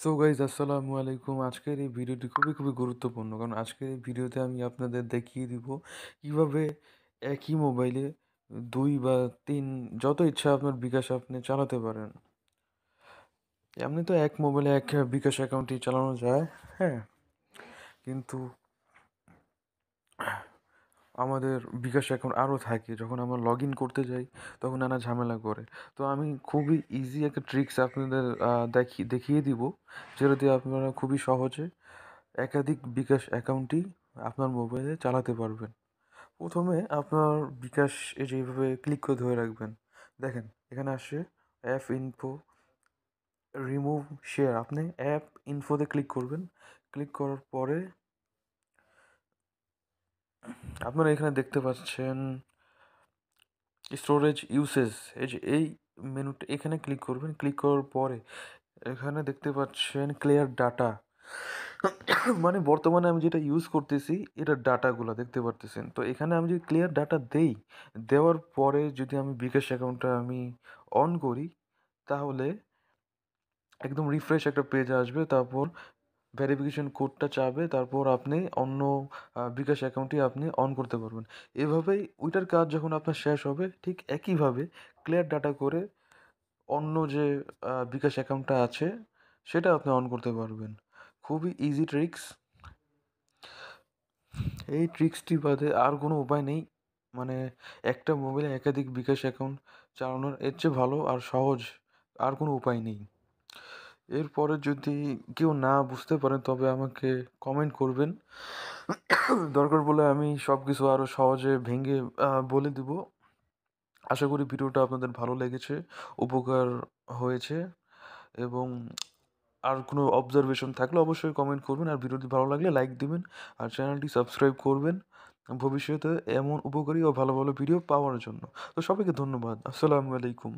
So guys আসসালামু আলাইকুম। আজকের এই ভিডিওটি খুবই গুরুত্বপূর্ণ। কারণ আজকের এই ভিডিওতে আমি আপনাদের দেখিয়ে দিব কিভাবে একই মোবাইলে ২ বা ৩ যত ইচ্ছা আপনার বিকাশ আপনি চালাতে পারেন। এমনি তো এক মোবাইলে এক বিকাশ অ্যাকাউন্টই চালানো যায়, হ্যাঁ? কিন্তু আমাদের বিকাশ অ্যাকাউন্ট আরও থাকে। যখন আমরা লগইন করতে যাই তখন নানা ঝামেলা করে। তো আমি খুবই ইজি একটা ট্রিক্স আপনাদের দেখিয়ে দিব, যেটা দিয়ে আপনারা খুবই সহজে একাধিক বিকাশ অ্যাকাউন্টই আপনার মোবাইলে চালাতে পারবেন। প্রথমে আপনার বিকাশ এই যে এইভাবে ক্লিক করে ধরে রাখবেন। দেখেন এখানে আসে অ্যাপ ইনফো, রিমুভ শেয়ার। আপনি অ্যাপ ইনফোতে ক্লিক করবেন। ক্লিক করার পরে আপনারা এখানে দেখতে পাচ্ছেন স্টোরেজ ইউসেজ। এই যে এই মেনুটা এখানে ক্লিক করবেন। ক্লিক করার পরে এখানে দেখতে পাচ্ছেন ক্লিয়ার ডাটা। মানে বর্তমানে আমি যেটা ইউজ করতেছি এটার ডাটাগুলা দেখতে পারতেছেন। তো এখানে আমি যদি ক্লিয়ার ডাটা দেই, দেওয়ার পরে যদি আমি বিকাশ অ্যাকাউন্টটা আমি অন করি, তাহলে একদম রিফ্রেশ একটা পেজ আসবে। তারপর ভেরিফিকেশন কোডটা চাবে। তারপর আপনি অন্য বিকাশ অ্যাকাউন্টটি আপনি অন করতে পারবেন। এভাবেই ওইটার কাজ যখন আপনার শেষ হবে, ঠিক একইভাবে ক্লিয়ার ডাটা করে অন্য যে বিকাশ অ্যাকাউন্টটা আছে সেটা আপনি অন করতে পারবেন। খুবই ইজি ট্রিক্স। এই ট্রিক্সটি বাদে আর কোনো উপায় নেই। মানে একটা মোবাইলে একাধিক বিকাশ অ্যাকাউন্ট চালানোর এর চেয়ে ভালো আর সহজ আর কোনো উপায় নেই। এরপরে যদি কেউ না বুঝতে পারেন তবে আমাকে কমেন্ট করবেন। দরকার পড়লে আমি সব কিছু আরও সহজে ভেঙে বলে দিব। আশা করি ভিডিওটা আপনাদের ভালো লেগেছে, উপকার হয়েছে। এবং আর কোনো অবজারভেশন থাকলে অবশ্যই কমেন্ট করবেন। আর ভিডিওটি ভালো লাগলে লাইক দিবেন। আর চ্যানেলটি সাবস্ক্রাইব করবেন ভবিষ্যতে এমন উপকারী ও ভালো ভিডিও পাওয়ার জন্য। তো সবাইকে ধন্যবাদ। আসসালামু আলাইকুম।